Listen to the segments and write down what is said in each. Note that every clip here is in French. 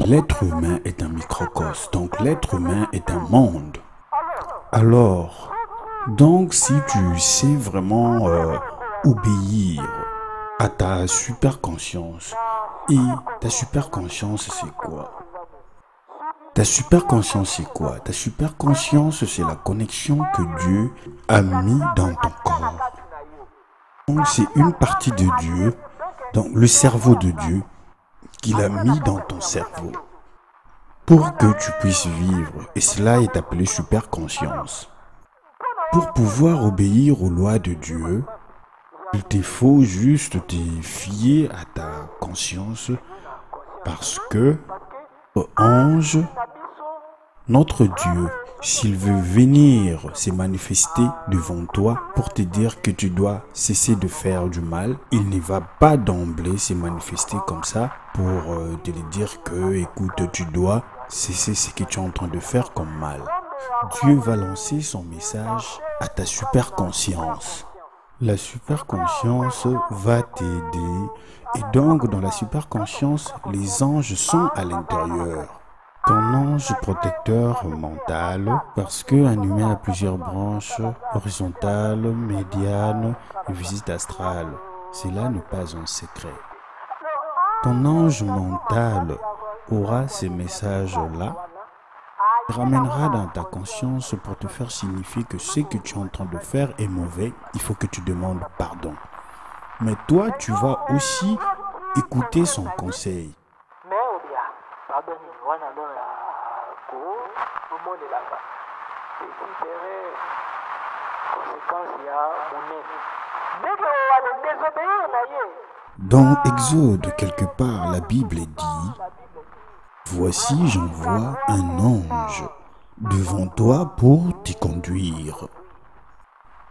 L'être humain est un microcosme, donc l'être humain est un monde. Alors, donc si tu sais vraiment obéir à ta super conscience, et ta super conscience c'est quoi? Ta super conscience c'est quoi? Ta super conscience c'est la connexion que Dieu a mis dans ton corps. Donc c'est une partie de Dieu, donc le cerveau de Dieu, qu'il a mis dans ton cerveau pour que tu puisses vivre. Et cela est appelé super conscience. Pour pouvoir obéir aux lois de Dieu, il te faut juste te fier à ta conscience parce que ange, notre Dieu, s'il veut venir se manifester devant toi pour te dire que tu dois cesser de faire du mal, il ne va pas d'emblée se manifester comme ça pour te dire que, écoute, tu dois cesser ce que tu es en train de faire comme mal. Dieu va lancer son message à ta super conscience. La super conscience va t'aider et donc dans la super conscience, les anges sont à l'intérieur. Ton ange protecteur mental, parce qu'un humain a plusieurs branches, horizontales, médianes et visite astrale. Cela n'est pas un secret. Ton ange mental aura ces messages-là, ramènera dans ta conscience pour te faire signifier que ce que tu es en train de faire est mauvais, il faut que tu demandes pardon. Mais toi, tu vas aussi écouter son conseil. Dans Exode, quelque part, la Bible dit « Voici, j'envoie un ange devant toi pour t'y conduire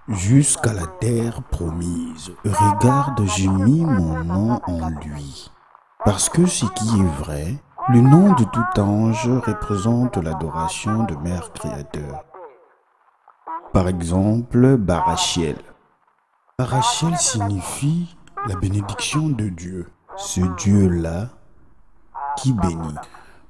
jusqu'à la terre promise. Regarde, j'ai mis mon nom en lui. Parce que ce qui est vrai, le nom de tout ange représente l'adoration de Mère Créateur. Par exemple, Barachiel. Barachiel signifie la bénédiction de Dieu. Ce Dieu-là qui bénit.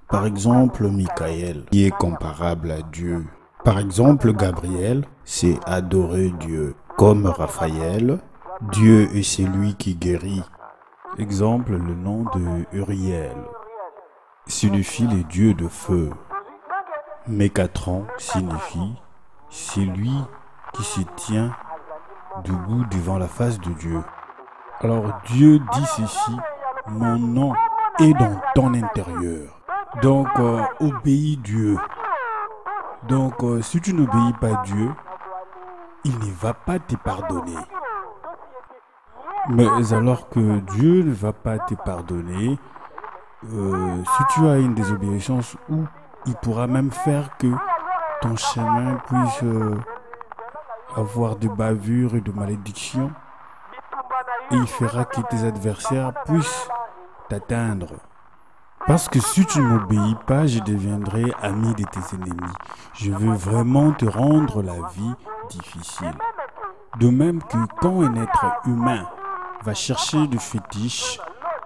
Par exemple, Michael, qui est comparable à Dieu. Par exemple, Gabriel, c'est adorer Dieu. Comme Raphaël, Dieu est celui qui guérit. Exemple, le nom de Uriel signifie les dieux de feu. Mécatron signifie celui qui se tient debout devant la face de Dieu. Alors Dieu dit ceci, mon nom est dans ton intérieur. Donc obéis Dieu. Donc si tu n'obéis pas Dieu, il ne va pas te pardonner. Mais alors que Dieu ne va pas te pardonner, si tu as une désobéissance où il pourra même faire que ton chemin puisse avoir de bavures et de malédictions, et il fera que tes adversaires puissent t'atteindre. Parce que si tu ne m'obéis pas, je deviendrai ami de tes ennemis. Je veux vraiment te rendre la vie difficile. De même que quand un être humain va chercher du fétiche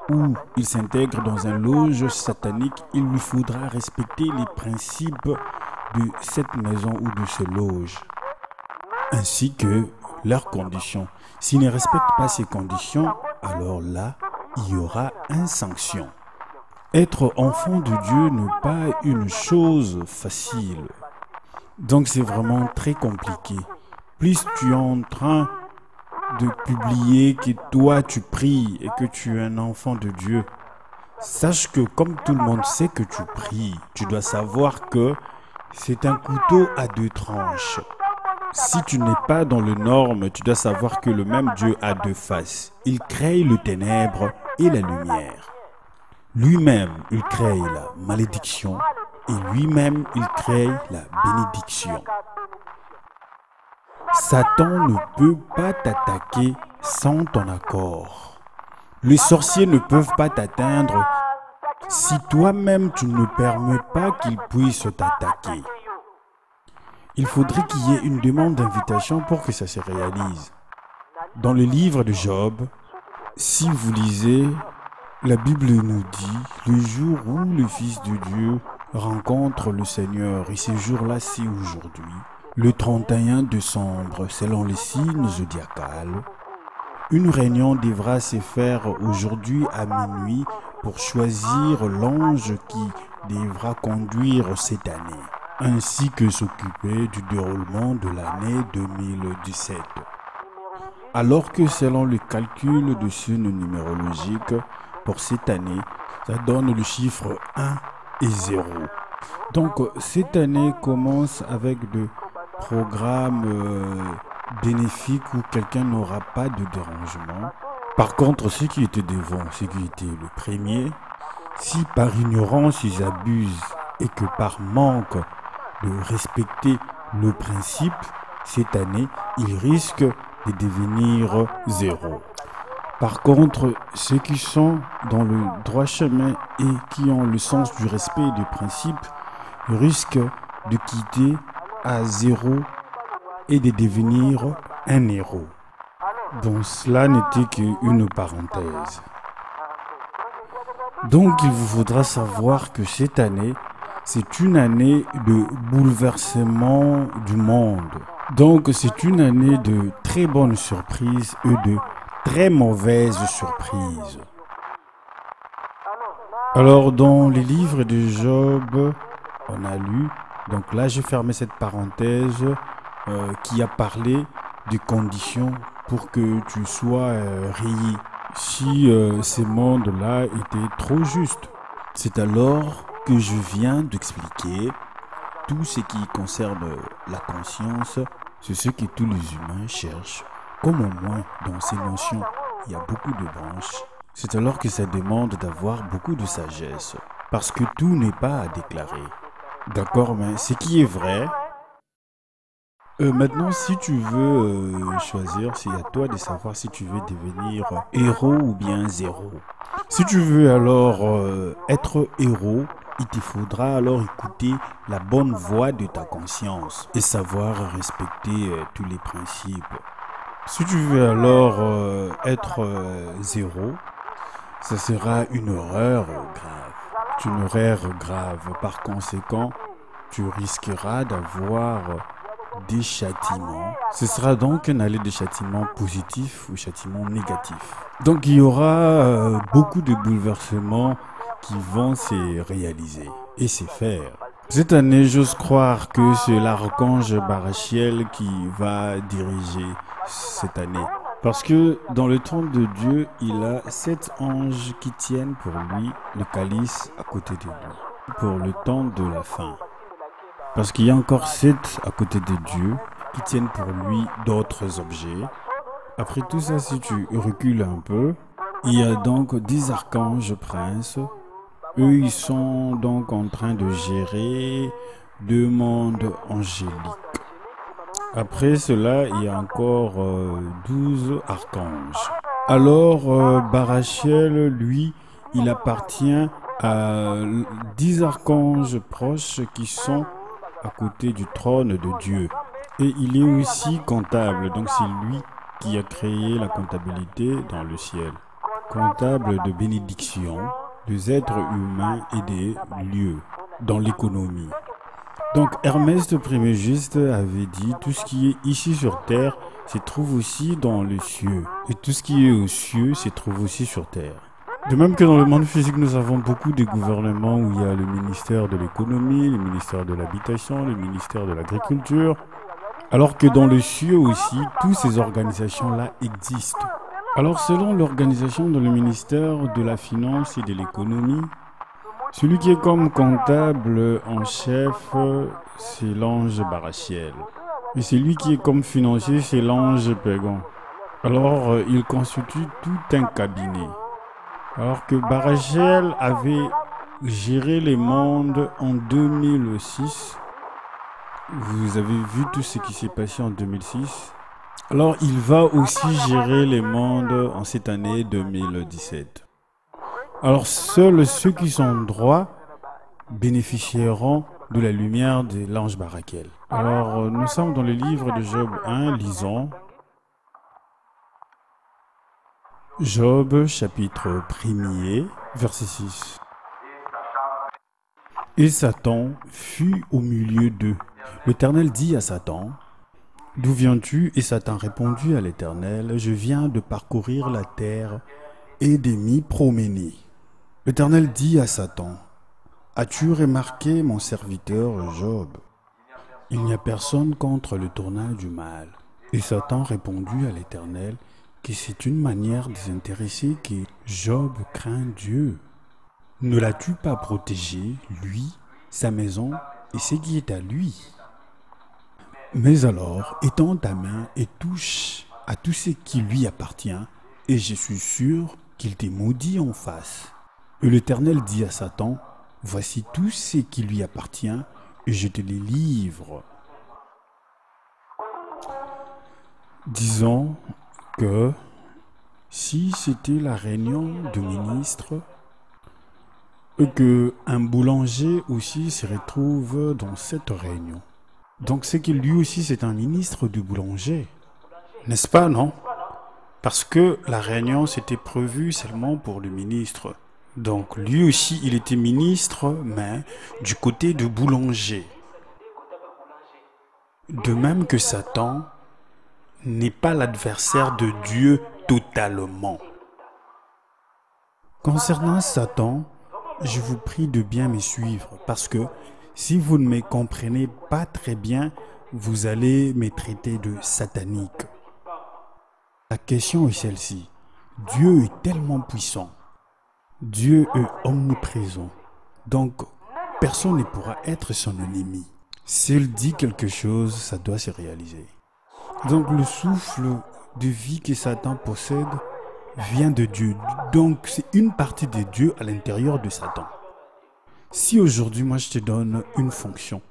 ou il s'intègre dans un loge satanique, il lui faudra respecter les principes de cette maison ou de ce loge, ainsi que leurs conditions. S'il ne respecte pas ces conditions, alors là, il y aura une sanction. Être enfant de Dieu n'est pas une chose facile. Donc c'est vraiment très compliqué. Plus tu es en train de publier que toi tu pries et que tu es un enfant de Dieu, sache que comme tout le monde sait que tu pries, tu dois savoir que c'est un couteau à deux tranches. Si tu n'es pas dans les normes, tu dois savoir que le même Dieu a deux faces. Il crée le ténèbre et la lumière. Lui-même, il crée la malédiction et lui-même, il crée la bénédiction. Satan ne peut pas t'attaquer sans ton accord. Les sorciers ne peuvent pas t'atteindre si toi-même tu ne permets pas qu'ils puissent t'attaquer. Il faudrait qu'il y ait une demande d'invitation pour que ça se réalise. Dans le livre de Job, si vous lisez La Bible nous dit le jour où le Fils de Dieu rencontre le Seigneur, et ce jour-là, c'est aujourd'hui, le 31 décembre, selon les signes zodiacales. Une réunion devra se faire aujourd'hui à minuit pour choisir l'ange qui devra conduire cette année, ainsi que s'occuper du déroulement de l'année 2017. Alors que selon le calcul de signes numérologiques, pour cette année, ça donne le chiffre 1 et 0. Donc cette année commence avec des programmes bénéfiques où quelqu'un n'aura pas de dérangement. Par contre, ceux qui étaient devant, ceux qui étaient le premier, si par ignorance ils abusent et que par manque de respecter le principe, cette année, ils risquent de devenir zéro. Par contre, ceux qui sont dans le droit chemin et qui ont le sens du respect et du principe risquent de quitter à zéro et de devenir un héros. Bon, cela n'était qu'une parenthèse. Donc il vous faudra savoir que cette année, c'est une année de bouleversement du monde. Donc c'est une année de très bonnes surprises et de très mauvaises surprises. Alors dans les livres de Job, on a lu, donc là j'ai fermé cette parenthèse qui a parlé des conditions pour que tu sois rayé. Si ces mondes-là étaient trop justes, c'est alors que je viens d'expliquer tout ce qui concerne la conscience, c'est ce que tous les humains cherchent. Comme au moins dans ces notions, il y a beaucoup de branches, c'est alors que ça demande d'avoir beaucoup de sagesse, parce que tout n'est pas à déclarer. D'accord, mais ce qui est vrai. Maintenant, si tu veux choisir, c'est à toi de savoir si tu veux devenir héros ou bien zéro. Si tu veux alors être héros, il te faudra alors écouter la bonne voix de ta conscience et savoir respecter tous les principes. Si tu veux alors être zéro, ça sera une erreur grave. Une erreur grave. Par conséquent, tu risqueras d'avoir des châtiments. Ce sera donc un aller de châtiment positif ou châtiment négatif. Donc il y aura beaucoup de bouleversements qui vont se réaliser et se faire. Cette année, j'ose croire que c'est l'archange Barachiel qui va diriger cette année. Parce que dans le trône de Dieu, il a 7 anges qui tiennent pour lui le calice à côté de lui, pour le temps de la fin. Parce qu'il y a encore 7 à côté de Dieu qui tiennent pour lui d'autres objets. Après tout ça, si tu recules un peu, il y a donc 10 archanges princes. Eux, ils sont donc en train de gérer 2 mondes angéliques. Après cela, il y a encore 12 archanges. Alors, Barachiel, lui, il appartient à 10 archanges proches qui sont à côté du trône de Dieu. Et il est aussi comptable, donc c'est lui qui a créé la comptabilité dans le ciel. Comptable de bénédiction, des êtres humains et des lieux dans l'économie. Donc Hermès le premier juste avait dit tout ce qui est ici sur terre se trouve aussi dans les cieux. Et tout ce qui est aux cieux se trouve aussi sur terre. De même que dans le monde physique, nous avons beaucoup de gouvernements où il y a le ministère de l'économie, le ministère de l'habitation, le ministère de l'agriculture. Alors que dans les cieux aussi, toutes ces organisations-là existent. Alors selon l'organisation dans le ministère de la finance et de l'économie, celui qui est comme comptable en chef, c'est l'ange Barachiel. Et celui qui est comme financier, c'est l'ange Pégon. Alors, il constitue tout un cabinet. Alors que Barachiel avait géré les mondes en 2006. Vous avez vu tout ce qui s'est passé en 2006. Alors, il va aussi gérer les mondes en cette année 2017. Alors seuls ceux qui sont droits bénéficieront de la lumière de l'ange Barachiel. Alors nous sommes dans le livre de Job 1, lisons. Job chapitre 1er, verset 6. Et Satan fut au milieu d'eux. L'Éternel dit à Satan, « D'où viens-tu » Et Satan répondit à l'Éternel, « Je viens de parcourir la terre et de m'y promener. » L'Éternel dit à Satan, « As-tu remarqué mon serviteur Job? Il n'y a personne contre le tournage du mal. » Et Satan répondit à l'Éternel que c'est une manière désintéressée que Job craint Dieu. Ne l'as-tu pas protégé, lui, sa maison et ce qui est à lui? Mais alors, étends ta main et touche à tout ce qui lui appartient, et je suis sûr qu'il t'est maudit en face. Et l'Éternel dit à Satan, voici tout ce qui lui appartient, et je te les livre. Disons que si c'était la réunion de ministres, et qu'un boulanger aussi se retrouve dans cette réunion. Donc c'est que lui aussi c'est un ministre du boulanger. N'est-ce pas, non? Parce que la réunion s'était prévue seulement pour le ministre. Donc lui aussi il était ministre, mais du côté du boulanger. De même que Satan n'est pas l'adversaire de Dieu totalement. Concernant Satan, je vous prie de bien me suivre parce que si vous ne me comprenez pas très bien, vous allez me traiter de satanique. La question est celle-ci. Dieu est tellement puissant. Dieu est omniprésent. Donc, personne ne pourra être son ennemi. S'il dit quelque chose, ça doit se réaliser. Donc, le souffle de vie que Satan possède vient de Dieu. Donc, c'est une partie de Dieu à l'intérieur de Satan. Si aujourd'hui, moi, je te donne une fonction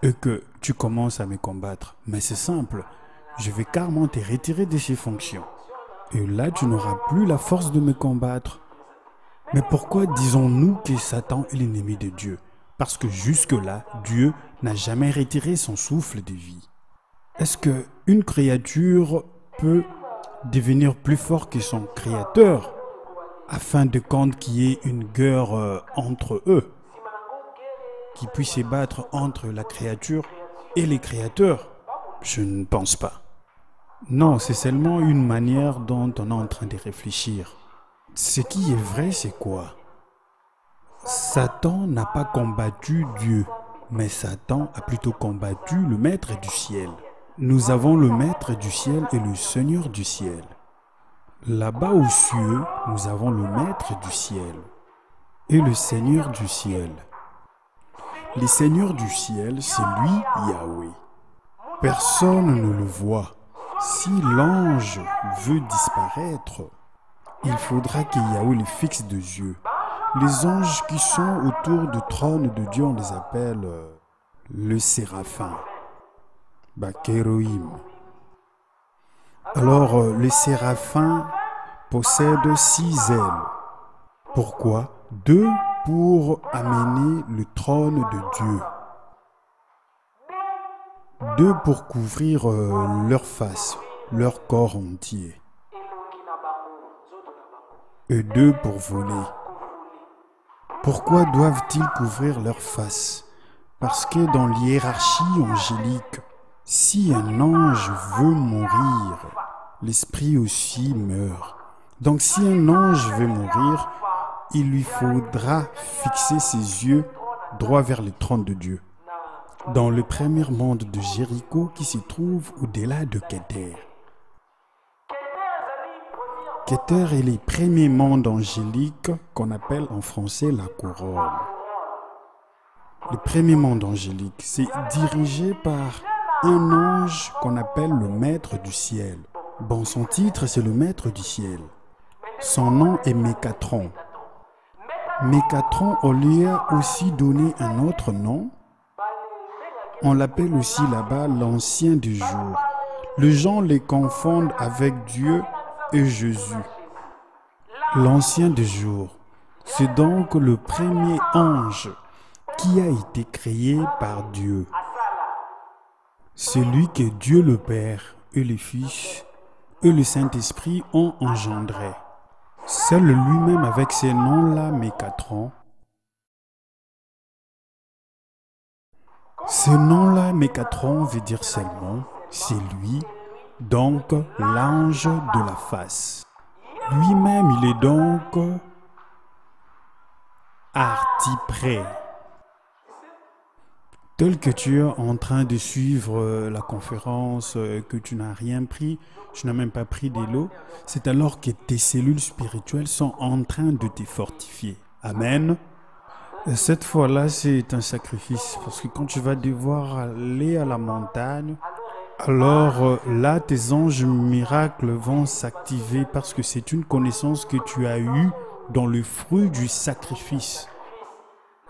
et que tu commences à me combattre, mais c'est simple, je vais carrément te retirer de ces fonctions. Et là, tu n'auras plus la force de me combattre. Mais pourquoi disons-nous que Satan est l'ennemi de Dieu? Parce que jusque-là, Dieu n'a jamais retiré son souffle de vie. Est-ce qu'une créature peut devenir plus fort que son créateur afin de compte qu'il y ait une guerre entre eux, qui puisse se battre entre la créature et les créateurs? Je ne pense pas. Non, c'est seulement une manière dont on est en train de réfléchir. Ce qui est vrai, c'est quoi? Satan n'a pas combattu Dieu, mais Satan a plutôt combattu le Maître du ciel. Nous avons le Maître du ciel et le Seigneur du ciel. Là-bas aux cieux, nous avons le Maître du ciel et le Seigneur du ciel. Le Seigneur du ciel, c'est lui, Yahweh. Personne ne le voit. Si l'ange veut disparaître, il faudra que Yahweh le fixe de yeux. Les anges qui sont autour du trône de Dieu, on les appelle le séraphin, Kéroïm. Alors, le séraphin possède 6 ailes. Pourquoi? 2 pour amener le trône de Dieu. 2 pour couvrir leur face, leur corps entier. Et 2 pour voler. Pourquoi doivent-ils couvrir leur face? Parce que dans l'hiérarchie angélique, si un ange veut mourir, l'esprit aussi meurt. Donc si un ange veut mourir, il lui faudra fixer ses yeux droit vers le trône de Dieu. Dans le premier monde de Jéricho qui se trouve au-delà de Kéter. Kéter est le premier monde angélique qu'on appelle en français la couronne. Le premier monde angélique, c'est dirigé par un ange qu'on appelle le Maître du ciel. Bon, son titre, c'est le Maître du ciel. Son nom est Mécatron. Mécatron, on lui a aussi donné un autre nom. On l'appelle aussi là-bas l'Ancien du jour. Les gens les confondent avec Dieu et Jésus. L'Ancien des jours, c'est donc le premier ange qui a été créé par Dieu. Celui que Dieu le Père et le Fils et le Saint-Esprit ont engendré. Seul lui-même avec ces noms-là, Mécatron. Ce nom-là, Mécatron, veut dire seulement, c'est lui, donc l'ange de la face. Lui-même, il est donc artipré. Tel que tu es en train de suivre la conférence, que tu n'as rien pris, tu n'as même pas pris des lots, c'est alors que tes cellules spirituelles sont en train de te fortifier. Amen. Cette fois-là, c'est un sacrifice, parce que quand tu vas devoir aller à la montagne, alors là, tes anges miracles vont s'activer parce que c'est une connaissance que tu as eue dans le fruit du sacrifice.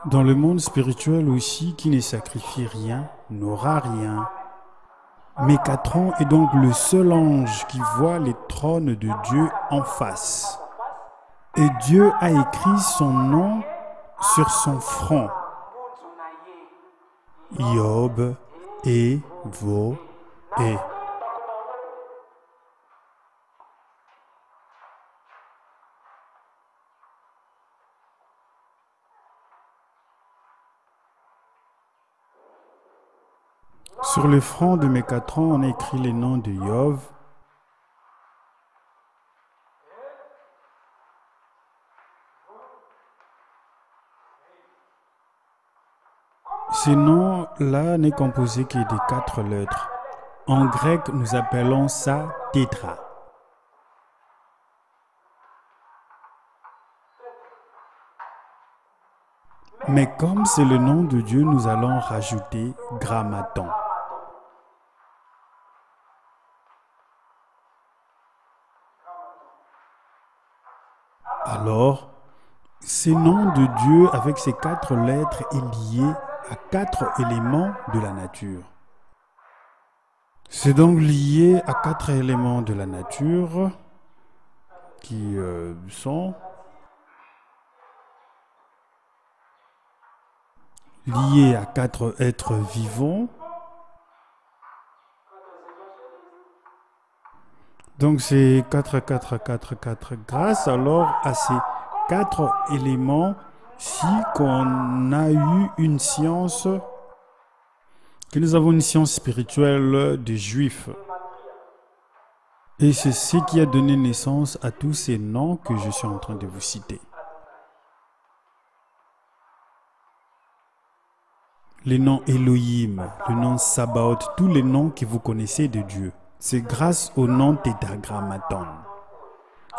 Dans le monde spirituel aussi, qui ne sacrifie rien n'aura rien. Mécatron est donc le seul ange qui voit les trônes de Dieu en face. Et Dieu a écrit son nom sur son front. Yob, et, vo, et. Sur le front de Mécatron, on a écrit les noms de Yov. Ce nom-là n'est composé que de 4 lettres. En grec, nous appelons ça tétra. Mais comme c'est le nom de Dieu, nous allons rajouter grammaton. Alors, ce nom de Dieu avec ces 4 lettres est lié à 4 éléments de la nature. C'est donc lié à 4 éléments de la nature qui sont liés à 4 êtres vivants. Donc c'est 4, 4, 4, 4. Grâce alors à ces 4 éléments, si qu'on a eu une science, que nous avons une science spirituelle des Juifs. Et c'est ce qui a donné naissance à tous ces noms que je suis en train de vous citer. Les noms Elohim, le nom Sabaoth, tous les noms que vous connaissez de Dieu. C'est grâce au nom Tétragrammaton.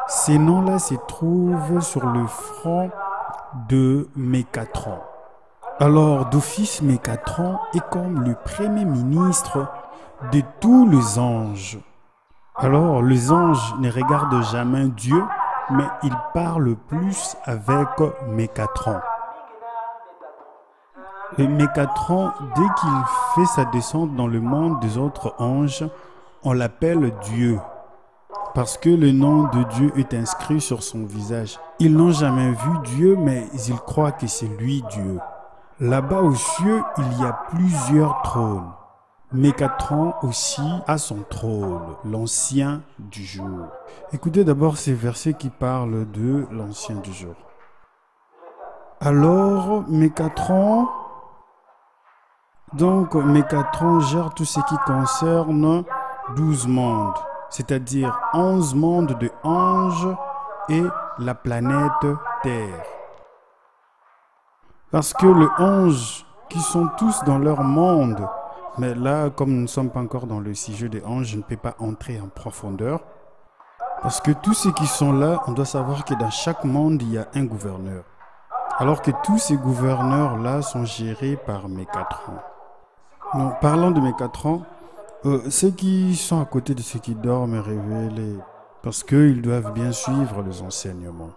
Ces noms-là se trouvent sur le front de Mécatron. Alors, d'office, Mécatron est comme le premier ministre de tous les anges. Alors, les anges ne regardent jamais Dieu, mais ils parlent plus avec Mécatron. Et Mécatron, dès qu'il fait sa descente dans le monde des autres anges, on l'appelle Dieu, parce que le nom de Dieu est inscrit sur son visage. Ils n'ont jamais vu Dieu, mais ils croient que c'est lui Dieu. Là-bas aux cieux, il y a plusieurs trônes. Mécatron aussi a son trône, l'ancien du jour. Écoutez d'abord ces versets qui parlent de l'ancien du jour. Alors, Mécatron gère tout ce qui concerne 12 mondes, c'est-à-dire 11 mondes de anges et la planète Terre. Parce que les anges qui sont tous dans leur monde, mais là, comme nous ne sommes pas encore dans le sujet des anges, je ne peux pas entrer en profondeur. Parce que tous ceux qui sont là, on doit savoir que dans chaque monde, il y a un gouverneur. Alors que tous ces gouverneurs-là sont gérés par Mécatron. Donc, parlant de Mécatron, ceux qui sont à côté de ceux qui dorment, révélés, parce qu'ils doivent bien suivre les enseignements.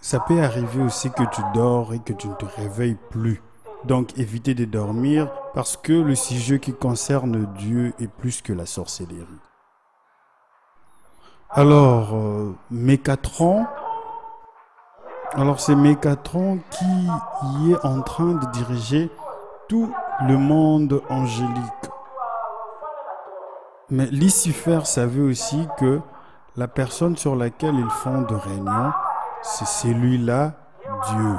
Ça peut arriver aussi que tu dors et que tu ne te réveilles plus. Donc évitez de dormir parce que le sujet qui concerne Dieu est plus que la sorcellerie. Alors, Mécatron, c'est Mécatron qui est en train de diriger tout le monde angélique. Mais Lucifer savait aussi que la personne sur laquelle ils font de réunion, c'est celui-là, Dieu.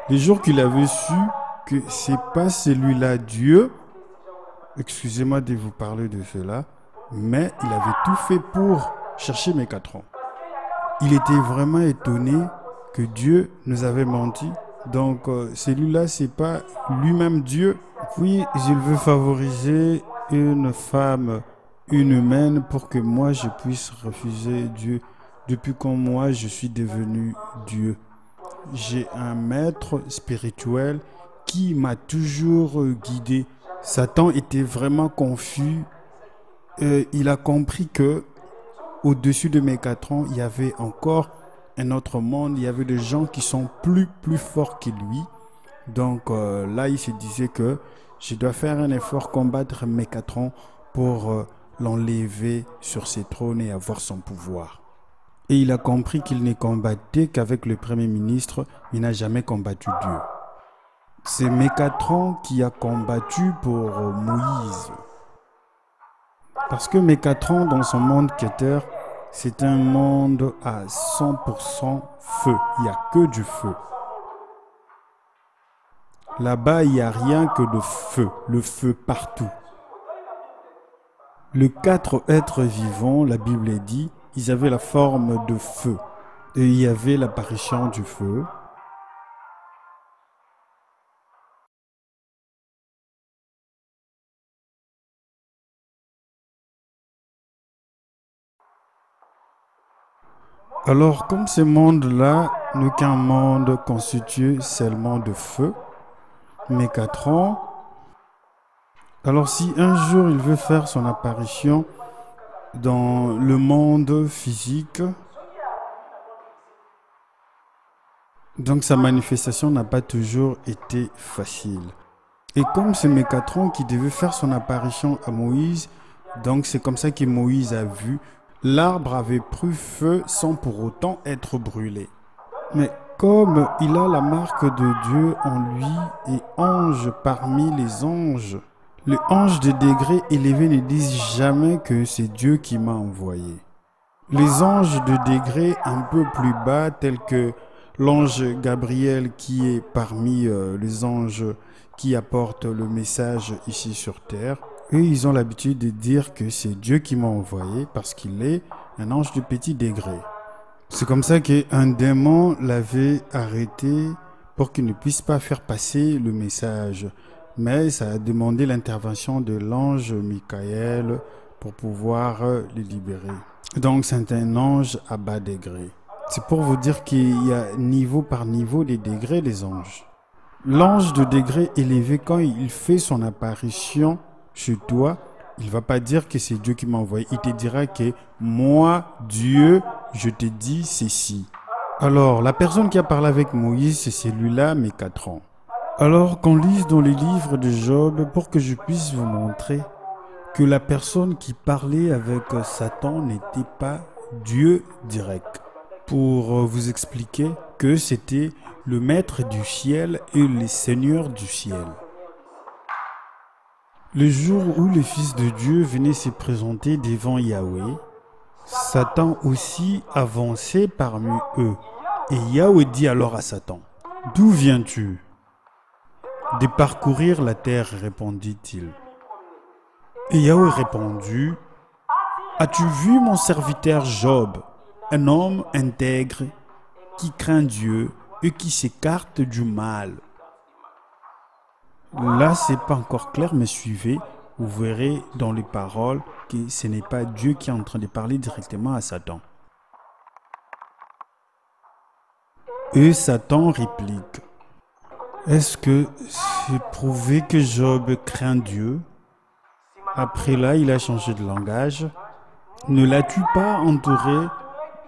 Les jours qu'il avait su que c'est pas celui-là, Dieu, excusez-moi de vous parler de cela, mais il avait tout fait pour chercher Mécatron. Il était vraiment étonné que Dieu nous avait menti. Donc celui-là, c'est pas lui-même Dieu. Puis il veut favoriser une femme, une humaine, pour que moi je puisse refuser Dieu. Depuis quand moi je suis devenu Dieu. J'ai un maître spirituel qui m'a toujours guidé. Satan était vraiment confus. Il a compris que au-dessus de Mécatron, il y avait encore un autre monde. Il y avait des gens qui sont plus forts que lui. Donc là, il se disait que je dois faire un effort, combattre Mécatron pour l'enlever sur ses trônes et avoir son pouvoir. Et il a compris qu'il ne combattait qu'avec le Premier ministre, il n'a jamais combattu Dieu. C'est Mécatron qui a combattu pour Moïse. Parce que Mécatron, dans son monde Keter, c'est un monde à 100% feu. Il n'y a que du feu. Là-bas, il n'y a rien que de feu, le feu partout. Les 4 êtres vivants, la Bible dit, ils avaient la forme de feu. Et il y avait l'apparition du feu. Alors, comme ce monde-là n'est qu'un monde constitué seulement de feu, Mécatron, alors si un jour il veut faire son apparition dans le monde physique, donc sa manifestation n'a pas toujours été facile. Et comme c'est Mécatron qui devait faire son apparition à Moïse, donc c'est comme ça que Moïse a vu, l'arbre avait pris feu sans pour autant être brûlé. Mais comme il a la marque de Dieu en lui et ange parmi les anges, les anges de degré élevé ne disent jamais que c'est Dieu qui m'a envoyé. Les anges de degré un peu plus bas, tels que l'ange Gabriel qui est parmi les anges qui apportent le message ici sur terre, eux ils ont l'habitude de dire que c'est Dieu qui m'a envoyé parce qu'il est un ange de petit degré. C'est comme ça qu'un démon l'avait arrêté pour qu'il ne puisse pas faire passer le message. Mais ça a demandé l'intervention de l'ange Michael pour pouvoir le libérer. Donc c'est un ange à bas degré. C'est pour vous dire qu'il y a niveau par niveau des degrés des anges. L'ange de degré élevé, quand il fait son apparition chez toi, il ne va pas dire que c'est Dieu qui m'a envoyé. Il te dira que moi, Dieu, je te dis ceci. Alors, la personne qui a parlé avec Moïse, c'est celui-là, Mécatron. Alors qu'on lise dans les livres de Job pour que je puisse vous montrer que la personne qui parlait avec Satan n'était pas Dieu direct. Pour vous expliquer que c'était le maître du ciel et le seigneur du ciel. Le jour où le Fils de Dieu venait se présenter devant Yahweh, Satan aussi avançait parmi eux. Et Yahweh dit alors à Satan, « D'où viens-tu » ? « De parcourir la terre, répondit-il. Et Yahweh répondit, « As-tu vu mon serviteur Job, un homme intègre qui craint Dieu et qui s'écarte du mal ?» Là, c'est pas encore clair, mais suivez, vous verrez dans les paroles que ce n'est pas Dieu qui est en train de parler directement à Satan. Et Satan réplique, est-ce que c'est prouvé que Job craint Dieu? Après là, il a changé de langage. Ne l'as-tu pas entouré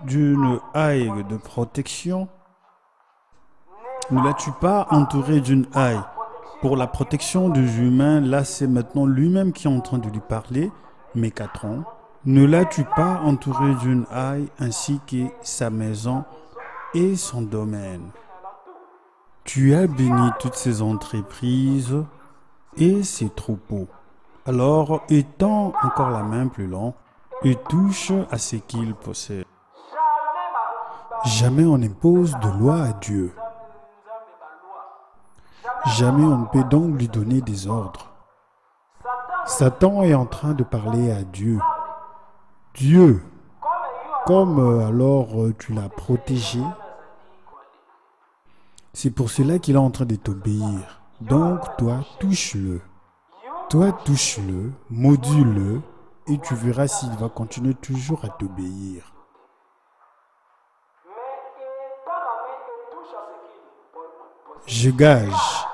d'une haie de protection? Ne l'as-tu pas entouré d'une haie pour la protection des humains? Là, c'est maintenant lui-même qui est en train de lui parler, Mécatron. Ne l'as-tu pas entouré d'une haie ainsi que sa maison et son domaine? Tu as béni toutes ses entreprises et ses troupeaux. Alors, étend encore la main plus loin et touche à ce qu'il possède. Jamais on impose de loi à Dieu. Jamais on ne peut donc lui donner des ordres. Satan est en train de parler à Dieu. Dieu, comme alors tu l'as protégé, c'est pour cela qu'il est en train de t'obéir. Donc toi, touche-le. Toi, touche-le, maudis-le, et tu verras s'il va continuer toujours à t'obéir. Je gage.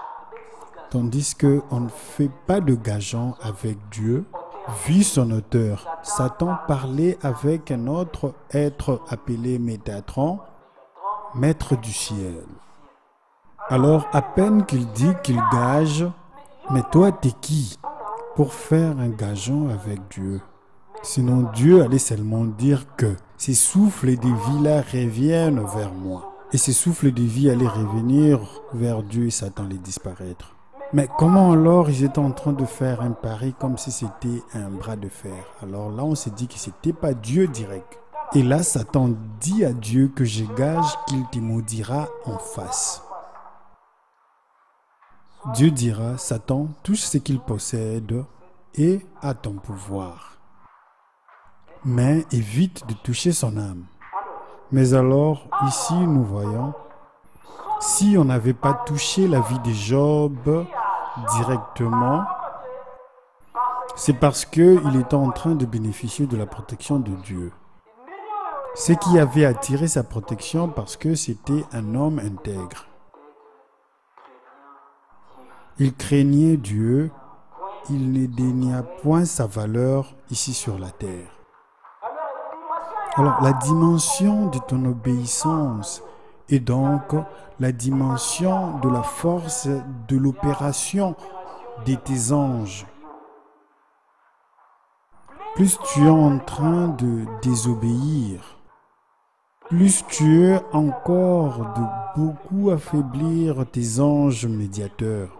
Tandis qu'on ne fait pas de gageant avec Dieu, vu son auteur. Satan parlait avec un autre être appelé Métatron, maître du ciel. Alors, à peine qu'il dit qu'il gage, mais toi, t'es qui pour faire un gageant avec Dieu? Sinon, Dieu allait seulement dire que ces souffles de vie-là reviennent vers moi. Et ces souffles de vie allaient revenir vers Dieu et Satan allait disparaître. Mais comment alors ils étaient en train de faire un pari comme si c'était un bras de fer? Alors là, on s'est dit que c'était pas Dieu direct. Et là, Satan dit à Dieu que je gage qu'il te maudira en face. Dieu dira, Satan, touche ce qu'il possède et a ton pouvoir. Mais évite de toucher son âme. Mais alors, ici, nous voyons, si on n'avait pas touché la vie de Job directement, c'est parce qu'il était en train de bénéficier de la protection de Dieu. Ce qui avait attiré sa protection parce que c'était un homme intègre. Il craignait Dieu, il ne dénia point sa valeur ici sur la terre. Alors, la dimension de ton obéissance est donc la dimension de la force de l'opération de tes anges. Plus tu es en train de désobéir, plus tu es encore de beaucoup affaiblir tes anges médiateurs.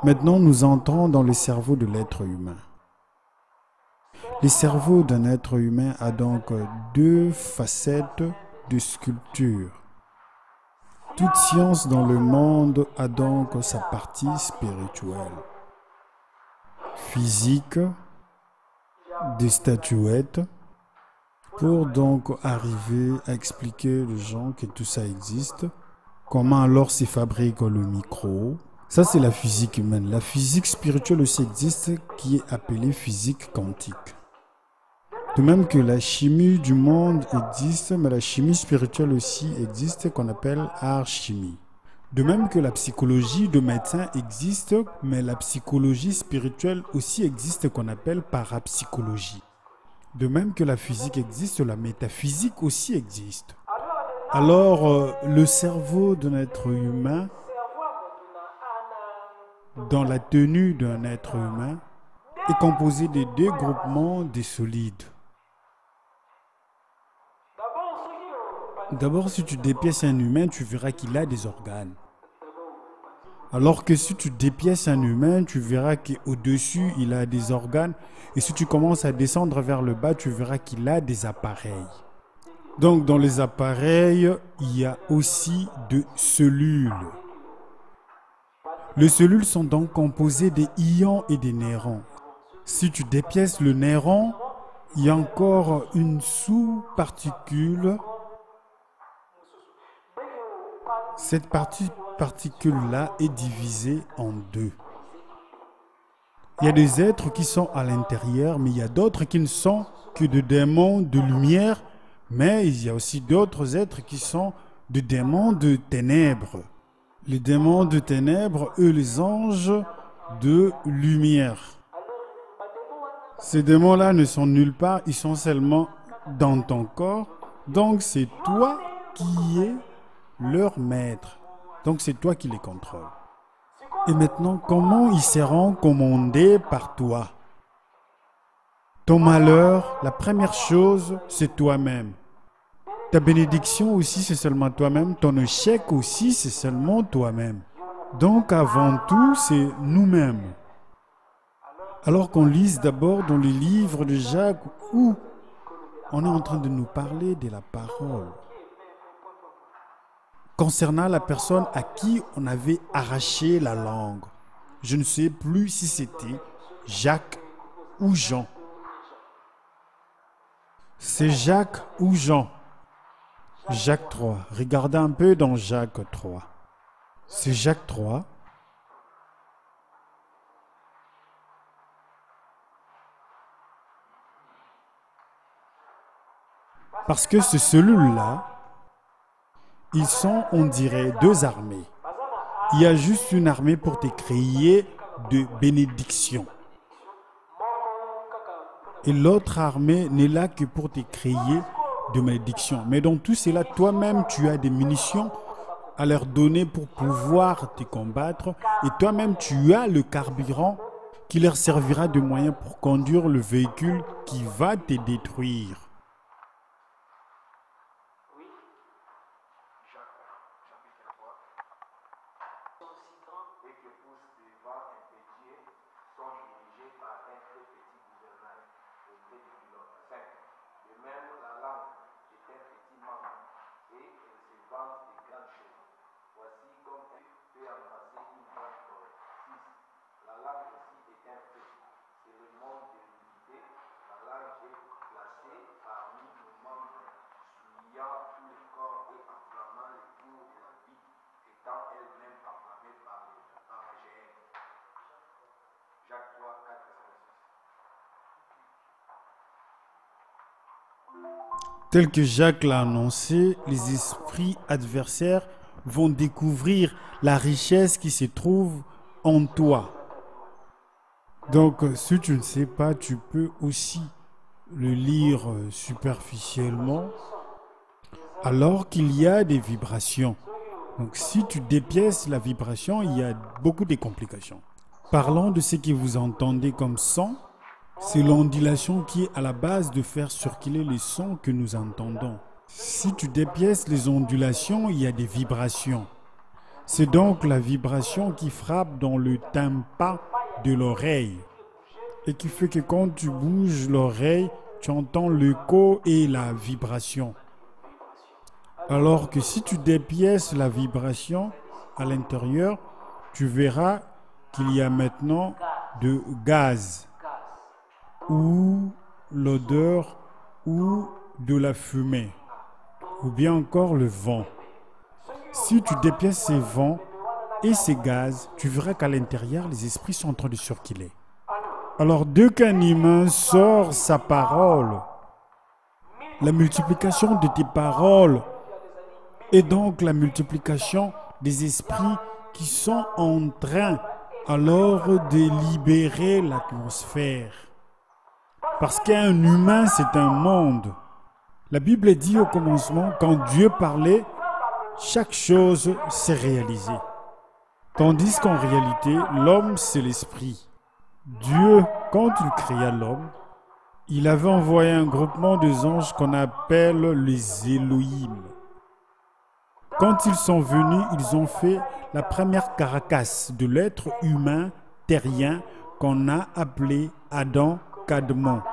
Maintenant, nous entrons dans le cerveau de l'être humain. Le cerveau d'un être humain a donc deux facettes de sculpture. Toute science dans le monde a donc sa partie spirituelle. Physique, des statuettes, pour donc arriver à expliquer aux gens que tout ça existe. Comment alors se fabrique le micro? Ça, c'est la physique humaine. La physique spirituelle aussi existe, qui est appelée physique quantique. De même que la chimie du monde existe, mais la chimie spirituelle aussi existe, qu'on appelle art-chimie. De même que la psychologie de médecin existe, mais la psychologie spirituelle aussi existe, qu'on appelle parapsychologie. De même que la physique existe, la métaphysique aussi existe. Alors, le cerveau d'un être humain, dans la tenue d'un être humain, est composé de deux groupements de solides. D'abord, si tu dépièces un humain, tu verras qu'il a des organes. Alors que si tu dépièces un humain, tu verras qu'au-dessus, il a des organes. Et si tu commences à descendre vers le bas, tu verras qu'il a des appareils. Donc, dans les appareils, il y a aussi des cellules. Les cellules sont donc composées des ions et des neurones. Si tu dépièces le neuron, il y a encore une sous-particule. Cette particule-là est divisée en deux. Il y a des êtres qui sont à l'intérieur, mais il y a d'autres qui ne sont que des démons de lumière, mais il y a aussi d'autres êtres qui sont des démons de ténèbres. Les démons de ténèbres, eux, les anges de lumière. Ces démons-là ne sont nulle part, ils sont seulement dans ton corps. Donc c'est toi qui es leur maître. Donc c'est toi qui les contrôles. Et maintenant, comment ils seront commandés par toi? Ton malheur, la première chose, c'est toi-même. Ta bénédiction aussi, c'est seulement toi-même. Ton échec aussi, c'est seulement toi-même. Donc avant tout, c'est nous-mêmes. Alors qu'on lise d'abord dans les livres de Jacques où on est en train de nous parler de la parole concernant la personne à qui on avait arraché la langue. Je ne sais plus si c'était Jacques ou Jean. C'est Jacques ou Jean. Jacques 3. Regardez un peu dans Jacques 3. C'est Jacques 3. Parce que ces cellules-là, ils sont, on dirait, deux armées. Il y a juste une armée pour te créer de bénédiction. Et l'autre armée n'est là que pour te créer de malédiction. Mais dans tout cela, toi-même, tu as des munitions à leur donner pour pouvoir te combattre. Et toi-même, tu as le carburant qui leur servira de moyen pour conduire le véhicule qui va te détruire. Tel que Jacques l'a annoncé, les esprits adversaires vont découvrir la richesse qui se trouve en toi. Donc, si tu ne sais pas, tu peux aussi le lire superficiellement, alors qu'il y a des vibrations. Donc, si tu dépièces la vibration, il y a beaucoup de complications. Parlons de ce que vous entendez comme son. C'est l'ondulation qui est à la base de faire circuler les sons que nous entendons. Si tu dépièces les ondulations, il y a des vibrations. C'est donc la vibration qui frappe dans le tympan de l'oreille et qui fait que quand tu bouges l'oreille, tu entends l'écho et la vibration. Alors que si tu dépièces la vibration à l'intérieur, tu verras qu'il y a maintenant de gaz ou l'odeur ou de la fumée ou bien encore le vent. Si tu dépièces ces vents et ces gaz, tu verras qu'à l'intérieur, les esprits sont en train de circuler. Alors, dès qu'un humain sort sa parole, la multiplication de tes paroles et donc la multiplication des esprits qui sont en train alors de libérer l'atmosphère. Parce qu'un humain, c'est un monde. La Bible dit au commencement, quand Dieu parlait, chaque chose s'est réalisée. Tandis qu'en réalité, l'homme, c'est l'esprit. Dieu, quand il créa l'homme, il avait envoyé un groupement des anges qu'on appelle les Elohim. Quand ils sont venus, ils ont fait la première caracasse de l'être humain terrien qu'on a appelé Adam Kadmon.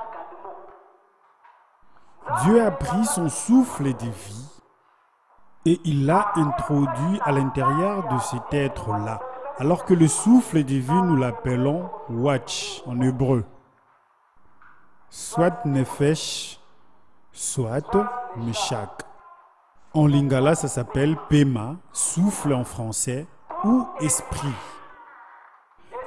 Dieu a pris son souffle de vie et il l'a introduit à l'intérieur de cet être-là. Alors que le souffle de vie, nous l'appelons Watch en hébreu. Soit Nefesh, soit Meshach. En lingala, ça s'appelle Pema, souffle en français, ou esprit.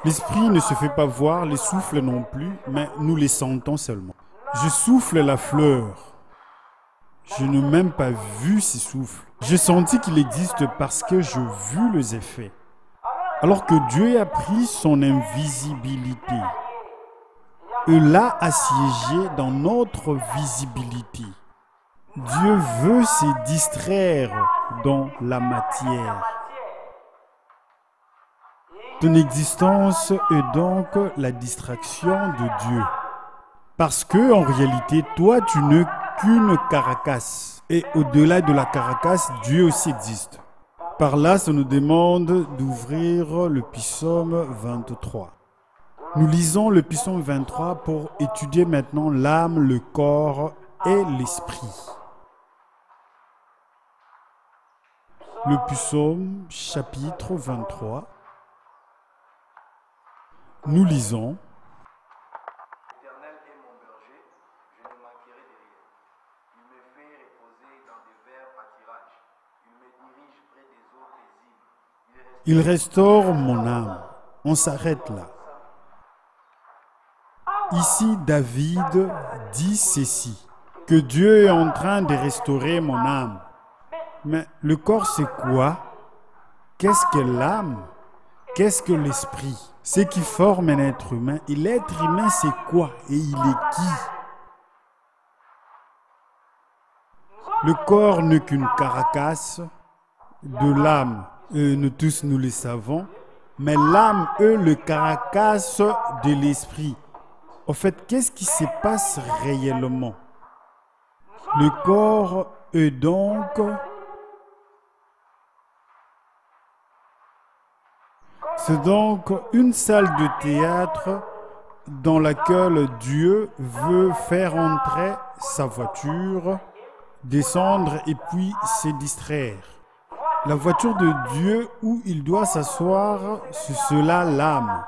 L'esprit ne se fait pas voir, les souffles non plus, mais nous les sentons seulement. Je souffle la fleur. Je n'ai même pas vu ces souffles. J'ai senti qu'il existe parce que j'ai vu les effets. Alors que Dieu a pris son invisibilité et l'a assiégé dans notre visibilité. Dieu veut se distraire dans la matière. Ton existence est donc la distraction de Dieu. Parce que en réalité, toi, tu n'es qu'une caracasse. Et au-delà de la caracasse, Dieu aussi existe. Par là, ça nous demande d'ouvrir le psaume 23. Nous lisons le psaume 23 pour étudier maintenant l'âme, le corps et l'esprit. Le psaume chapitre 23. Nous lisons. L'Éternel est mon berger, je ne manquerai de rien. Il me fait reposer dans des verts pâtirages. Il me dirige près des eaux paisibles. Il restaure mon âme. On s'arrête là. Ici, David dit ceci, que Dieu est en train de restaurer mon âme. Mais le corps, c'est quoi? Qu'est-ce que l'âme? Qu'est-ce que l'esprit? Ce qui forme un être humain. Et l'être humain, c'est quoi? Et il est qui? Le corps n'est qu'une carcasse de l'âme. Nous tous, nous le savons. Mais l'âme est le carcasse de l'esprit. En fait, qu'est-ce qui se passe réellement? Le corps est donc c'est donc une salle de théâtre dans laquelle Dieu veut faire entrer sa voiture, descendre et puis se distraire. La voiture de Dieu où il doit s'asseoir, c'est cela l'âme.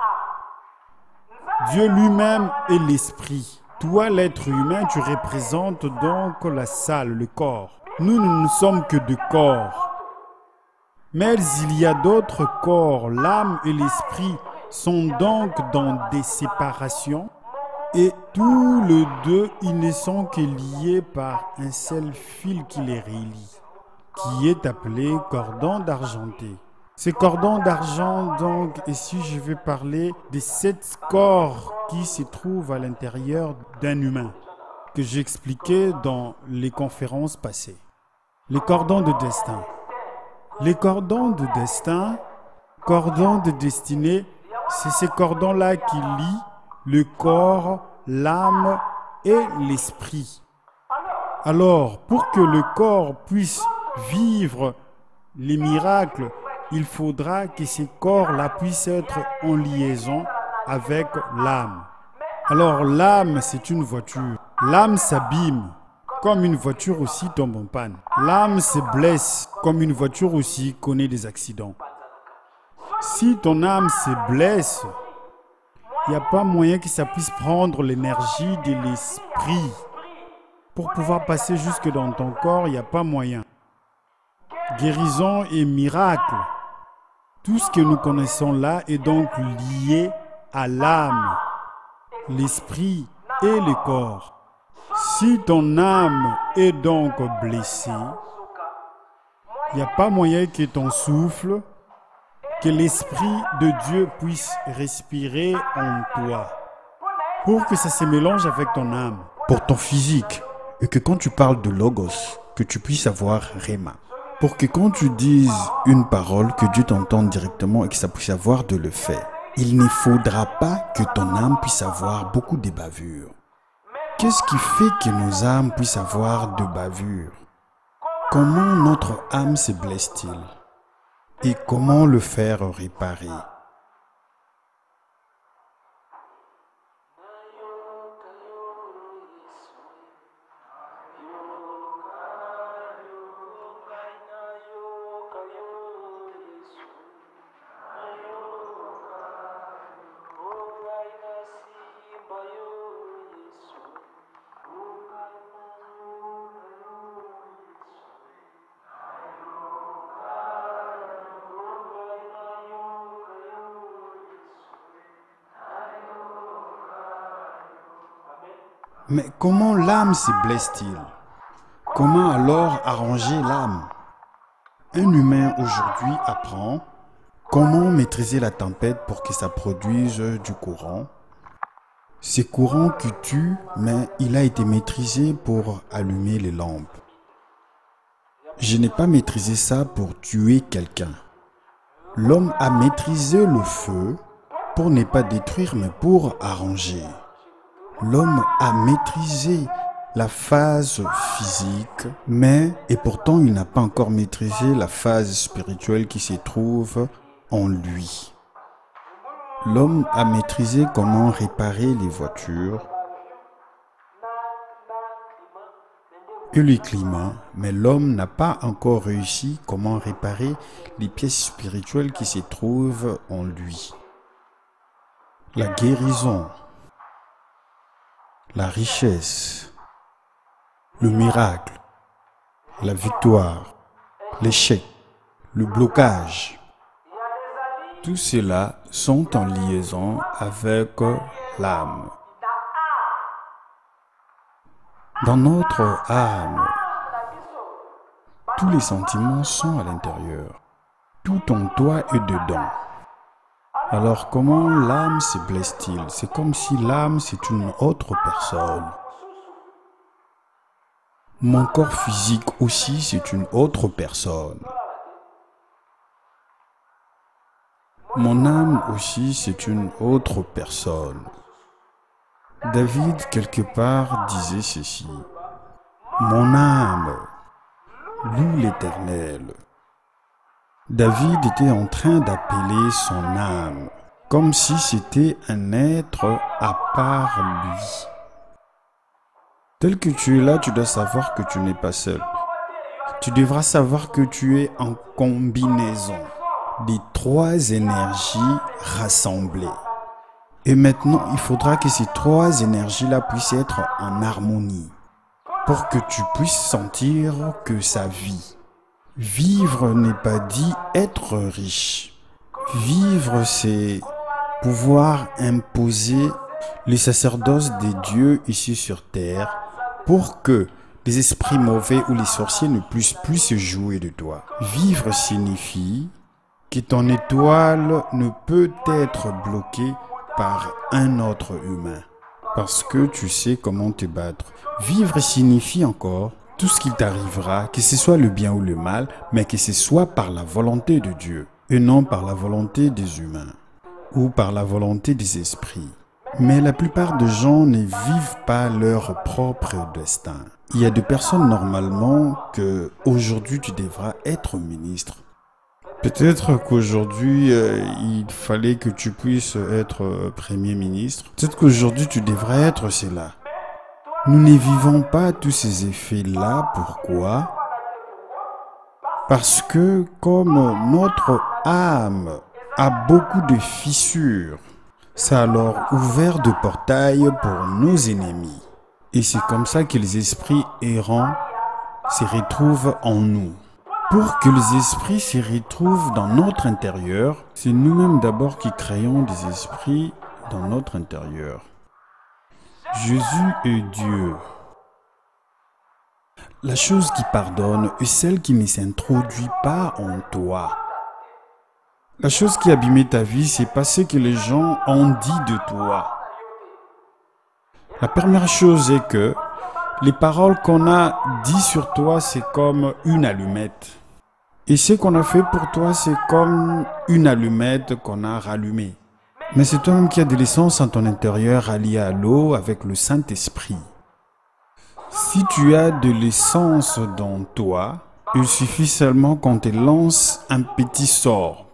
Dieu lui-même est l'esprit. Toi, l'être humain, tu représentes donc la salle, le corps. Nous ne sommes que deux corps. Mais il y a d'autres corps. L'âme et l'esprit sont donc dans des séparations. Et tous les deux, ils ne sont que liés par un seul fil qui les relie, qui est appelé cordon d'argenté. Ce cordon d'argent, donc, ici je vais parler des 7 corps qui se trouvent à l'intérieur d'un humain, que j'ai expliqué dans les conférences passées. Les cordons de destin. Les cordons de destin, cordons de destinée, c'est ces cordons-là qui lient le corps, l'âme et l'esprit. Alors, pour que le corps puisse vivre les miracles, il faudra que ces corps-là puissent être en liaison avec l'âme. Alors l'âme, c'est une voiture. L'âme s'abîme, comme une voiture aussi tombe en panne. L'âme se blesse, comme une voiture aussi connaît des accidents. Si ton âme se blesse, il n'y a pas moyen que ça puisse prendre l'énergie de l'esprit. Pour pouvoir passer jusque dans ton corps, il n'y a pas moyen. Guérison et miracle. Tout ce que nous connaissons là est donc lié à l'âme, l'esprit et le corps. Si ton âme est donc blessée, il n'y a pas moyen que ton souffle, que l'esprit de Dieu puisse respirer en toi. Pour que ça se mélange avec ton âme, pour ton physique, et que quand tu parles de logos, que tu puisses avoir Rhéma. Pour que quand tu dises une parole, que Dieu t'entende directement et que ça puisse avoir de l'effet. Il ne faudra pas que ton âme puisse avoir beaucoup de bavures. Qu'est-ce qui fait que nos âmes puissent avoir de bavures? Comment notre âme se blesse-t-il? Et comment le faire réparer? Mais comment l'âme se blesse-t-il? Comment alors arranger l'âme? Un humain aujourd'hui apprend comment maîtriser la tempête pour que ça produise du courant. Ce courant qui tue, mais il a été maîtrisé pour allumer les lampes. Je n'ai pas maîtrisé ça pour tuer quelqu'un. L'homme a maîtrisé le feu pour ne pas détruire, mais pour arranger. L'homme a maîtrisé la phase physique, et pourtant il n'a pas encore maîtrisé la phase spirituelle qui se trouve en lui. L'homme a maîtrisé comment réparer les voitures et le climat, mais l'homme n'a pas encore réussi comment réparer les pièces spirituelles qui se trouvent en lui. La guérison, la richesse, le miracle, la victoire, l'échec, le blocage. Tout cela sont en liaison avec l'âme. Dans notre âme, tous les sentiments sont à l'intérieur. Tout en toi est dedans. Alors comment l'âme se blesse-t-il? C'est comme si l'âme c'est une autre personne. Mon corps physique aussi c'est une autre personne. Mon âme aussi c'est une autre personne. David, quelque part, disait ceci. Mon âme loue l'Éternel. David était en train d'appeler son âme, comme si c'était un être à part lui. Tel que tu es là, tu dois savoir que tu n'es pas seul. Tu devras savoir que tu es en combinaison des trois énergies rassemblées. Et maintenant, il faudra que ces trois énergies-là puissent être en harmonie pour que tu puisses sentir que ça vit. Vivre n'est pas dit être riche. Vivre, c'est pouvoir imposer le sacerdoce des dieux ici sur terre pour que les esprits mauvais ou les sorciers ne puissent plus se jouer de toi. Vivre signifie que ton étoile ne peut être bloquée par un autre humain, parce que tu sais comment te battre. Vivre signifie encore tout ce qui t'arrivera, que ce soit le bien ou le mal, mais que ce soit par la volonté de Dieu, et non par la volonté des humains, ou par la volonté des esprits. Mais la plupart des gens ne vivent pas leur propre destin. Il y a des personnes normalement que aujourd'hui tu devras être ministre. Peut-être qu'aujourd'hui, il fallait que tu puisses être Premier ministre. Peut-être qu'aujourd'hui, tu devrais être cela. Nous ne vivons pas tous ces effets-là. Pourquoi? Parce que comme notre âme a beaucoup de fissures, ça a alors ouvert de portails pour nos ennemis. Et c'est comme ça que les esprits errants se retrouvent en nous. Pour que les esprits se retrouvent dans notre intérieur, c'est nous-mêmes d'abord qui créons des esprits dans notre intérieur. Jésus est Dieu. La chose qui pardonne est celle qui ne s'introduit pas en toi. La chose qui a abîmé ta vie, c'est pas ce que les gens ont dit de toi. La première chose est que les paroles qu'on a dites sur toi, c'est comme une allumette. Et ce qu'on a fait pour toi, c'est comme une allumette qu'on a rallumée. Mais c'est toi-même qui as de l'essence en ton intérieur alliée à l'eau avec le Saint-Esprit. Si tu as de l'essence dans toi, il suffit seulement qu'on te lance un petit sort.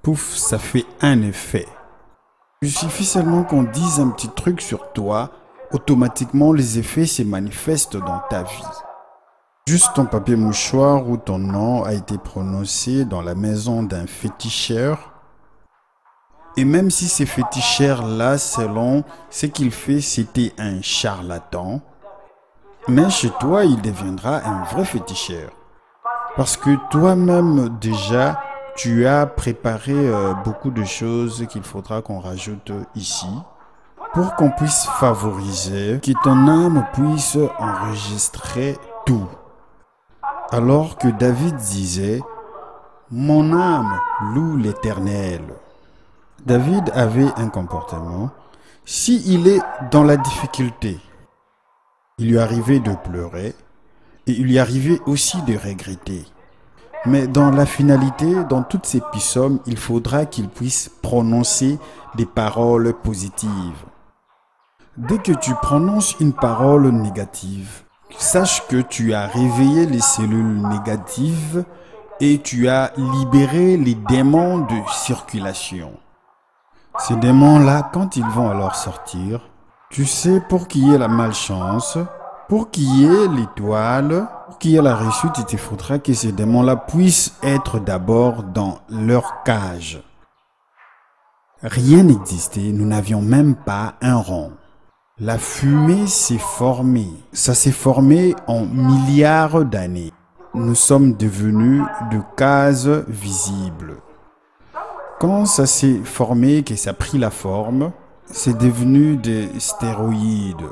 Pouf, ça fait un effet. Il suffit seulement qu'on dise un petit truc sur toi, automatiquement les effets se manifestent dans ta vie. Juste ton papier mouchoir où ton nom a été prononcé dans la maison d'un féticheur. Et même si ce féticheur-là, selon ce qu'il fait, c'était un charlatan, mais chez toi, il deviendra un vrai féticheur. Parce que toi-même, déjà, tu as préparé beaucoup de choses qu'il faudra qu'on rajoute ici pour qu'on puisse favoriser, que ton âme puisse enregistrer tout. Alors que David disait « Mon âme loue l'Éternel ». David avait un comportement. S'il est dans la difficulté, il lui arrivait de pleurer et il lui arrivait aussi de regretter. Mais dans la finalité, dans toutes ces psaumes, il faudra qu'il puisse prononcer des paroles positives. Dès que tu prononces une parole négative, sache que tu as réveillé les cellules négatives et tu as libéré les démons de circulation. Ces démons-là, quand ils vont alors sortir, tu sais, pour qu'il y ait la malchance, pour qu'il y ait l'étoile, pour qu'il y ait la réussite, il te faudra que ces démons-là puissent être d'abord dans leur cage. Rien n'existait, nous n'avions même pas un rond. La fumée s'est formée. Ça s'est formé en milliards d'années. Nous sommes devenus de cases visibles. Quand ça s'est formé, que ça a pris la forme, c'est devenu des stéroïdes.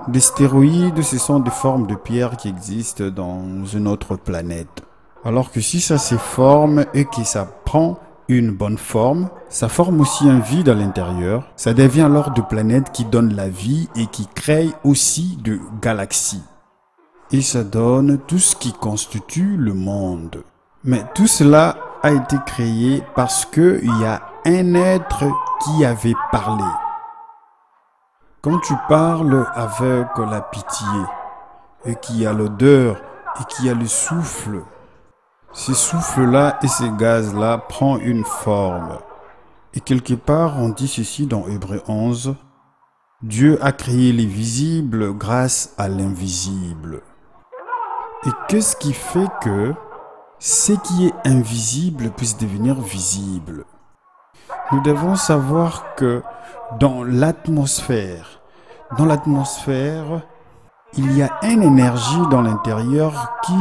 Des stéroïdes, ce sont des formes de pierre qui existent dans une autre planète. Alors que si ça se forme et que ça prend une bonne forme, ça forme aussi un vide à l'intérieur. Ça devient alors de planètes qui donnent la vie et qui créent aussi de galaxies. Et ça donne tout ce qui constitue le monde. Mais tout cela a été créé parce qu'il y a un être qui avait parlé. Quand tu parles avec la pitié, et qu'il y a l'odeur, et qu'il y a le souffle, ces souffles-là et ces gaz-là prennent une forme. Et quelque part, on dit ceci dans Hébreux 11, Dieu a créé les visibles grâce à l'invisible. Et qu'est-ce qui fait que ce qui est invisible puisse devenir visible? Nous devons savoir que dans l'atmosphère, il y a une énergie dans l'intérieur qui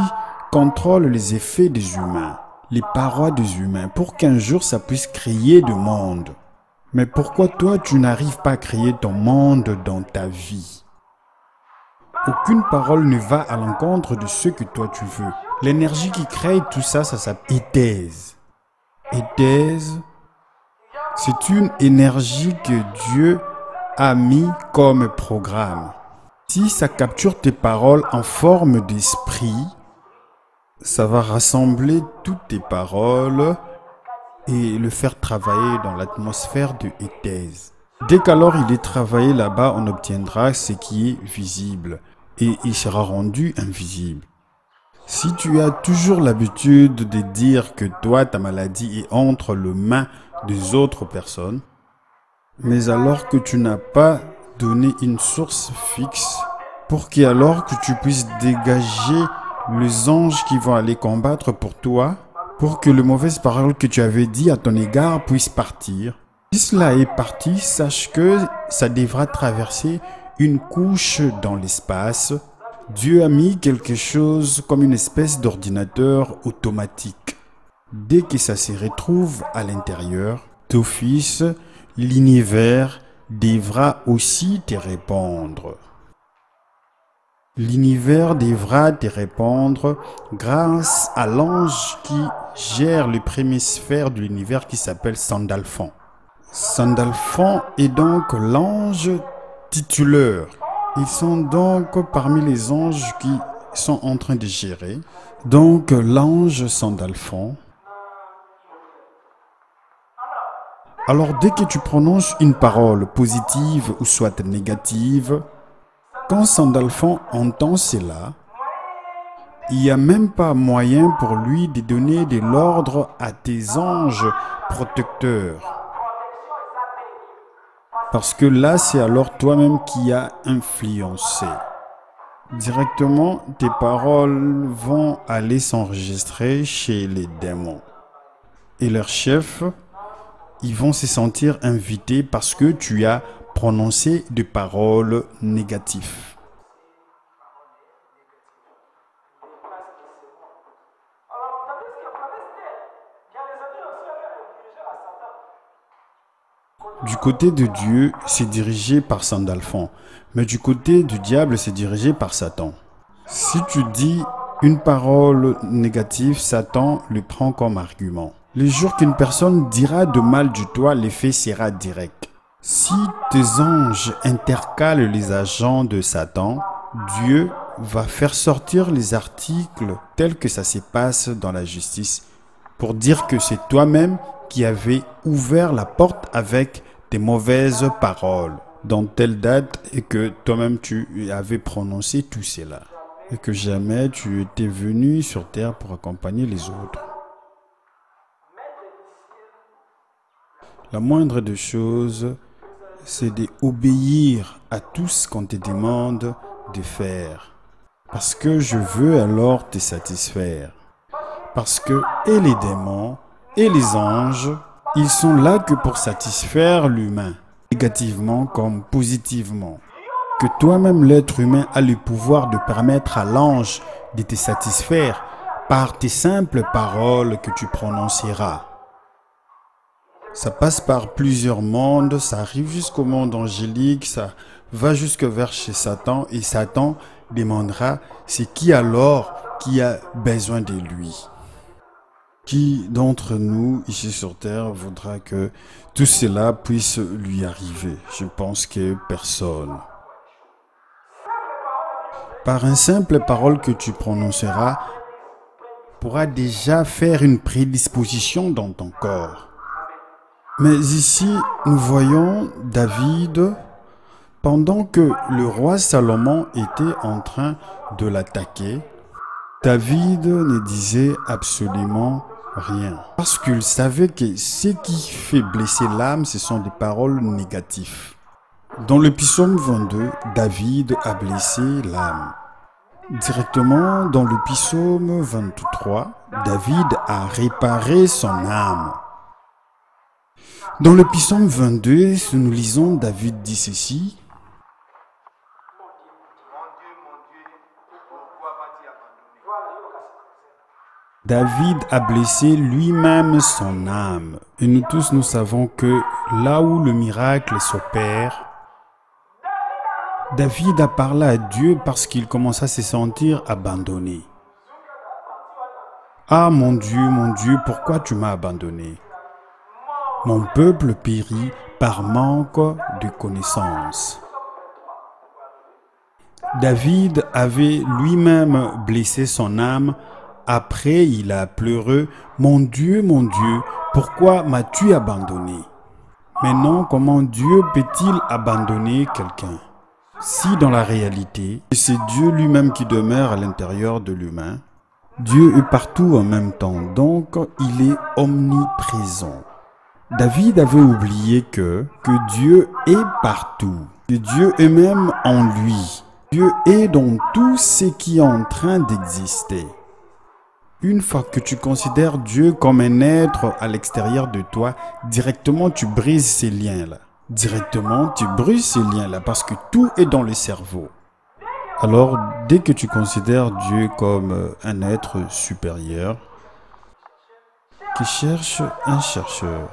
contrôle les effets des humains, les parois des humains, pour qu'un jour ça puisse créer du monde. Mais pourquoi toi tu n'arrives pas à créer ton monde dans ta vie? Aucune parole ne va à l'encontre de ce que toi tu veux. L'énergie qui crée tout ça, ça s'appelle éthèse. Éthèse, c'est une énergie que Dieu a mis comme programme. Si ça capture tes paroles en forme d'esprit, ça va rassembler toutes tes paroles et le faire travailler dans l'atmosphère de éthèse. Dès qu'alors il est travaillé là-bas, on obtiendra ce qui est visible et il sera rendu invisible. Si tu as toujours l'habitude de dire que toi, ta maladie est entre les mains des autres personnes, mais alors que tu n'as pas donné une source fixe pour qu'alors que tu puisses dégager les anges qui vont aller combattre pour toi, pour que les mauvaises paroles que tu avais dit à ton égard puissent partir. Si cela est parti, sache que ça devra traverser une couche dans l'espace. Dieu a mis quelque chose comme une espèce d'ordinateur automatique. Dès que ça se retrouve à l'intérieur, d'office, l'univers devra aussi te répondre. L'univers devra te répondre grâce à l'ange qui gère les premières sphères de l'univers qui s'appelle Sandalphon. Sandalphon est donc l'ange titulaire. Ils sont donc parmi les anges qui sont en train de gérer. Donc l'ange Sandalphon. Alors dès que tu prononces une parole positive ou soit négative, quand Sandalphon entend cela, il n'y a même pas moyen pour lui de donner de l'ordre à tes anges protecteurs. Parce que là, c'est alors toi-même qui as influencé. Directement, tes paroles vont aller s'enregistrer chez les démons. Et leurs chefs, ils vont se sentir invités parce que tu as prononcé des paroles négatives. Du côté de Dieu, c'est dirigé par Sandalphon, mais du côté du diable, c'est dirigé par Satan. Si tu dis une parole négative, Satan le prend comme argument. Le jour qu'une personne dira de mal de toi, l'effet sera direct. Si tes anges intercalent les agents de Satan, Dieu va faire sortir les articles tels que ça se passe dans la justice pour dire que c'est toi-même qui avais ouvert la porte avec tes mauvaises paroles dans telle date et que toi-même tu avais prononcé tout cela et que jamais tu étais venu sur terre pour accompagner les autres. La moindre des choses, c'est d'obéir à tout ce qu'on te demande de faire. Parce que je veux alors te satisfaire. Parce que et les démons et les anges, ils sont là que pour satisfaire l'humain, négativement comme positivement. Que toi-même, l'être humain, a le pouvoir de permettre à l'ange de te satisfaire par tes simples paroles que tu prononceras. Ça passe par plusieurs mondes, ça arrive jusqu'au monde angélique, ça va jusque vers chez Satan, et Satan demandera, c'est qui alors qui a besoin de lui? Qui d'entre nous, ici sur terre, voudra que tout cela puisse lui arriver? Je pense que personne. Par une simple parole que tu prononceras, pourra déjà faire une prédisposition dans ton corps. Mais ici, nous voyons David, pendant que le roi Salomon était en train de l'attaquer, David ne disait absolument rien. Parce qu'il savait que ce qui fait blesser l'âme, ce sont des paroles négatives. Dans le psaume 22, David a blessé l'âme. Directement dans le psaume 23, David a réparé son âme. Dans le psaume 22, nous lisons David dit ceci. David a blessé lui-même son âme. Et nous tous, nous savons que là où le miracle s'opère, David a parlé à Dieu parce qu'il commença à se sentir abandonné. Ah mon Dieu, pourquoi tu m'as abandonné? Mon peuple périt par manque de connaissance. David avait lui-même blessé son âme. Après, il a pleuré, mon Dieu, pourquoi m'as-tu abandonné? Maintenant, comment Dieu peut-il abandonner quelqu'un? Si dans la réalité, c'est Dieu lui-même qui demeure à l'intérieur de l'humain, Dieu est partout en même temps, donc il est omniprésent. David avait oublié que Dieu est partout, que Dieu est même en lui. Dieu est dans tout ce qui est en train d'exister. Une fois que tu considères Dieu comme un être à l'extérieur de toi, directement tu brises ces liens-là. Directement tu brises ces liens-là parce que tout est dans le cerveau. Alors, dès que tu considères Dieu comme un être supérieur, qui cherche un chercheur,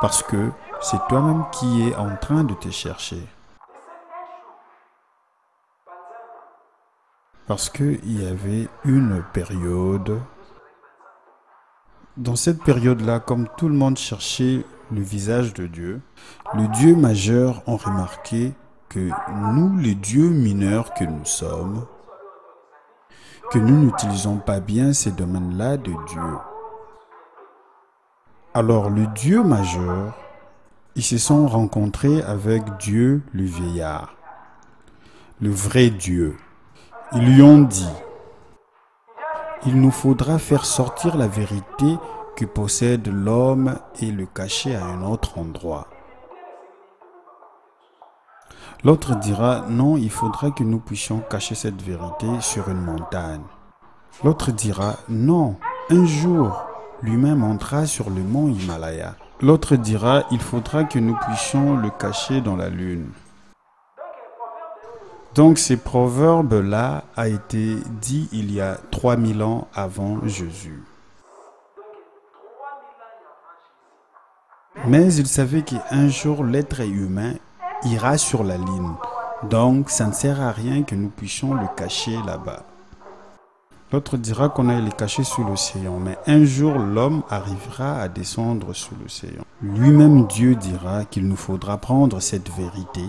parce que c'est toi-même qui es en train de te chercher. Parce qu'il y avait une période. Dans cette période-là, comme tout le monde cherchait le visage de Dieu, les dieux majeurs ont remarqué que nous, les dieux mineurs que nous sommes, que nous n'utilisons pas bien ces domaines-là de Dieu. Alors, les dieux majeurs, ils se sont rencontrés avec Dieu le vieillard, le vrai Dieu. Ils lui ont dit, il nous faudra faire sortir la vérité que possède l'homme et le cacher à un autre endroit. L'autre dira, non, il faudra que nous puissions cacher cette vérité sur une montagne. L'autre dira, non, un jour, l'humain montera sur le mont Himalaya. L'autre dira, il faudra que nous puissions le cacher dans la lune. Donc ces proverbes-là a été dit il y a 3000 ans avant Jésus. Mais il savait qu'un jour l'être humain ira sur la lune. Donc ça ne sert à rien que nous puissions le cacher là-bas. L'autre dira qu'on aille le cacher sous l'océan. Mais un jour l'homme arrivera à descendre sous l'océan. Lui-même Dieu dira qu'il nous faudra prendre cette vérité